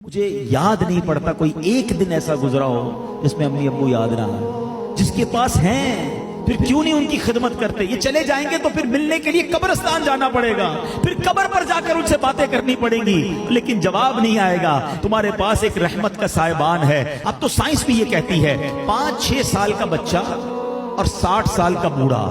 مجھے یاد نہیں پڑتا کوئی ایک دن ایسا گزرا ہو جس میں امی ابو یاد نہ آئے. جس کے پاس ہیں پھر کیوں نہیں ان کی خدمت کرتے؟ یہ چلے جائیں گے تو پھر ملنے کے لیے قبرستان جانا پڑے گا, پھر قبر پر جا کر ان سے باتیں کرنی پڑیں گی, لیکن جواب نہیں آئے گا. تمہارے پاس ایک رحمت کا سائبان ہے. اب تو سائنس بھی یہ کہتی ہے 5-6 سال کا بچہ اور 60 سال کا بوڑھا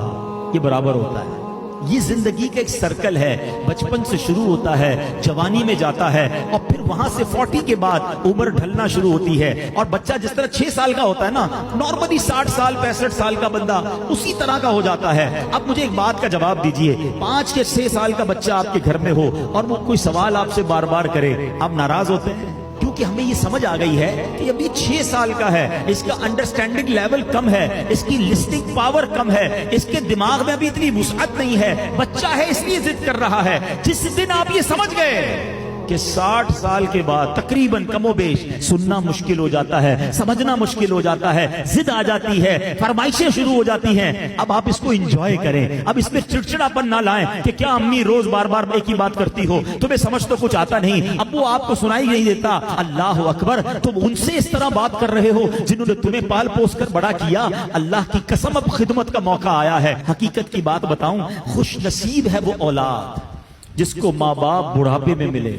یہ برابر ہوتا ہے. یہ زندگی کا ایک سرکل ہے, بچپن سے شروع ہوتا ہے, جوانی میں جاتا ہے, اور پھر وہاں سے 40 کے بعد عمر ڈھلنا شروع ہوتی ہے. اور بچہ جس طرح 6 سال کا ہوتا ہے نا, نارملی 60 سال 65 سال کا بندہ اسی طرح کا ہو جاتا ہے. اب مجھے ایک بات کا جواب دیجئے, 5 یا 6 سال کا بچہ آپ کے گھر میں ہو اور وہ کوئی سوال آپ سے بار بار کرے, آپ ناراض ہوتے ہیں؟ کیونکہ ہمیں یہ سمجھ آ گئی ہے کہ ابھی 6 سال کا ہے, اس کا انڈرسٹینڈنگ لیول کم ہے, اس کی لسننگ پاور کم ہے, اس کے دماغ میں ابھی اتنی وسعت نہیں ہے, بچہ ہے اس لیے ضد کر رہا ہے. جس دن آپ یہ سمجھ گئے کہ 60 سال کے بعد تقریباً کم و بیش سننا مشکل ہو جاتا ہے, سمجھنا مشکل ہو جاتا ہے, ضد آ جاتی ہے, فرمائشیں شروع ہو جاتی ہیں, اب آپ اس کو انجوائے کریں. اب اس میں چڑچڑاپن نہ لائیں کہ کیا امی روز بار بار ایک ہی بات کرتی ہو, تمہیں سمجھ تو کچھ آتا نہیں, اب وہ آپ کو سنائی نہیں دیتا. اللہ اکبر, تم ان سے اس طرح بات کر رہے ہو جنہوں نے تمہیں پال پوس کر بڑا کیا. اللہ کی قسم اب خدمت کا موقع آیا ہے. حقیقت کی بات بتاؤں, خوش نصیب ہے وہ اولاد جس کو ماں باپ بڑھاپے میں ملے.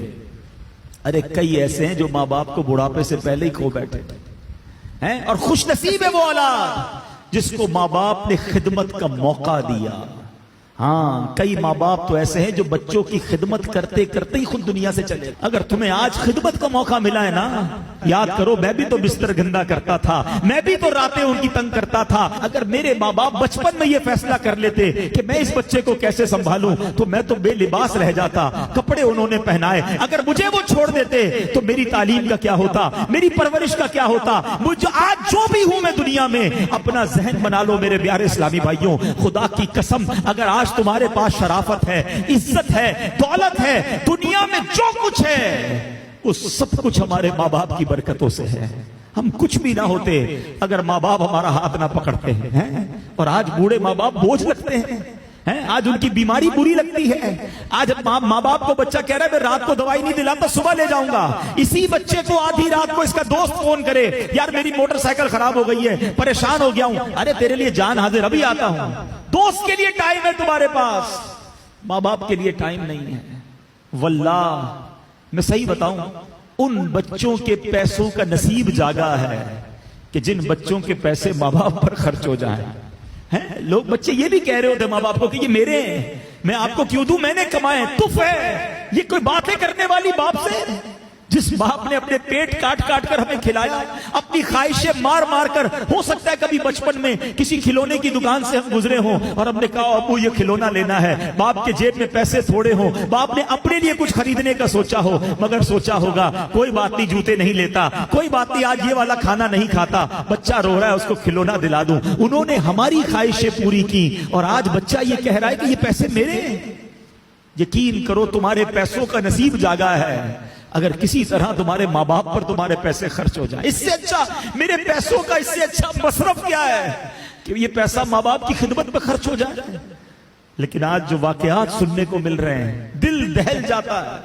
ارے کئی ایسے ہیں جو ماں باپ کو بڑھاپے سے پہلے ہی کھو بیٹھے ہیں, اور خوش نصیب ہے وہ اولاد جس کو ماں باپ نے خدمت کا موقع دیا. ہاں, کئی ماں باپ تو ایسے ہیں جو بچوں کی خدمت کرتے کرتے ہی خود دنیا سے چلے. اگر تمہیں آج خدمت کا موقع ملا ہے نا, یاد کرو میں بھی تو بستر گندا کرتا تھا, میں بھی تو راتیں ان کی تنگ کرتا تھا. اگر میرے ماں باپ بچپن میں یہ فیصلہ کر لیتے کہ میں اس بچے کو کیسے سنبھالوں تو میں تو بے لباس رہ جاتا. کپڑے انہوں نے پہنائے, اگر مجھے وہ چھوڑ دیتے تو میری تعلیم کا کیا ہوتا, میری پرورش کا کیا ہوتا. مجھے آج جو بھی ہوں میں دنیا میں, اپنا ذہن بنا لو میرے پیارے اسلامی بھائیوں, خدا کی قسم اگر آج تمہارے پاس شرافت ہے, عزت ہے, دولت ہے, دنیا میں جو کچھ ہے وہ سب کچھ ہمارے ماں باپ کی برکتوں سے ہے. ہم کچھ بھی نہ ہوتے اگر ماں باپ ہمارا ہاتھ نہ پکڑتے ہیں. اور آج بوڑھے ماں باپ بوجھ لگتے ہیں, آج ان کی بیماری بری لگتی ہے. آج ماں باپ کو بچہ کہہ رہا ہے میں رات کو دوائی نہیں دلاتا, صبح لے جاؤں گا. اسی بچے کو آدھی رات کو اس کا دوست فون کرے, یار میری موٹر سائیکل خراب ہو گئی ہے, پریشان ہو گیا ہوں. ارے تیرے لیے جان حاضر, ابھی آتا ہوں. دوست کے لیے ٹائم ہے تمہارے پاس, ماں باپ کے لیے ٹائم نہیں ہے. واللہ میں صحیح بتاؤں, ان بچوں کے پیسوں کا نصیب جاگا ہے کہ جن بچوں کے پیسے ماں باپ پر خرچ ہو جائیں. لوگ بچے یہ بھی کہہ رہے ہوتے ماں باپ کو کہ یہ میرے ہیں, میں آپ کو کیوں دوں, میں نے کمائے, تف ہے. یہ کوئی باتیں کرنے والی باپ سے, جس باپ نے اپنے پیٹ کاٹ کاٹ کر ہمیں کھلایا, اپنی خواہشیں مار مار کر. ہو سکتا ہے کبھی بچپن میں کسی کھلونے کی دکان سے ہم گزرے ہوں اور ہم نے کہا ابو یہ کھلونا لینا ہے, باپ کے جیب میں پیسے تھوڑے ہوں, باپ نے اپنے لیے کچھ خریدنے کا سوچا ہو, مگر سوچا ہوگا کوئی بات نہیں جوتے نہیں لیتا, کوئی بات نہیں آج یہ والا کھانا نہیں کھاتا, بچہ رو رہا ہے اس کو کھلونا دلا دوں. انہوں نے ہماری خواہشیں پوری کی, اور آج بچہ یہ کہہ رہا ہے کہ یہ پیسے میرے ہیں. یقین کرو تمہارے پیسوں کا نصیب جاگا ہے اگر کسی طرح تمہارے ماں باپ پر تمہارے پیسے خرچ ہو جائیں. اس سے اچھا میرے پیسوں کا اس سے اچھا مصرف کیا ہے کہ یہ پیسہ ماں باپ کی خدمت میں خرچ ہو جائے. لیکن آج جو واقعات سننے کو مل رہے ہیں دل دہل جاتا ہے.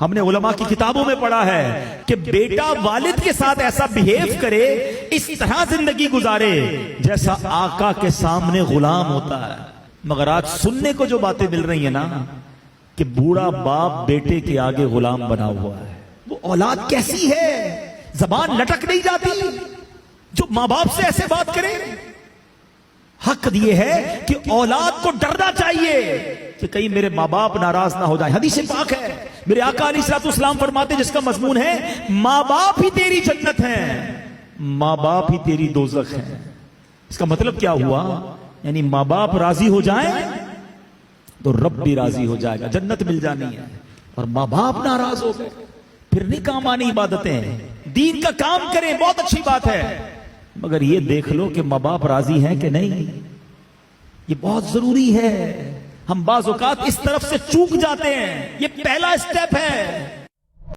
ہم نے علماء کی کتابوں میں پڑھا ہے کہ بیٹا والد کے ساتھ ایسا بہیو کرے, اس طرح زندگی گزارے جیسا آقا کے سامنے غلام ہوتا ہے. مگر آج سننے کو جو باتیں مل رہی ہیں نا کہ بوڑھا باپ بیٹے کے آگے غلام بنا ہوا ہے. وہ اولاد کیسی ہے, زبان لٹک نہیں جاتی جو ماں باپ سے ایسے بات کرے. حق یہ ہے کہ اولاد کو ڈرنا چاہیے کہ کہیں میرے ماں باپ ناراض نہ ہو جائیں. حدیث پاک ہے, میرے آقا علیہ الصلوۃ والسلام فرماتے جس کا مضمون ہے ماں باپ ہی تیری جنت ہیں, ماں باپ ہی تیری دوزخ ہیں. اس کا مطلب کیا ہوا, یعنی ماں باپ راضی ہو جائیں تو رب بھی راضی ہو جائے گا, جنت مل جانی ہے. اور ماں باپ ناراض ہو گئے پھر نہیں کام آنی عبادتیں, دین کا کام کریں بہت اچھی بات ہے, مگر یہ دیکھ لو کہ ماں باپ راضی ہیں کہ نہیں. یہ بہت ضروری ہے. ہم بعض اوقات اس طرف سے چوک جاتے ہیں, یہ پہلا اسٹیپ ہے.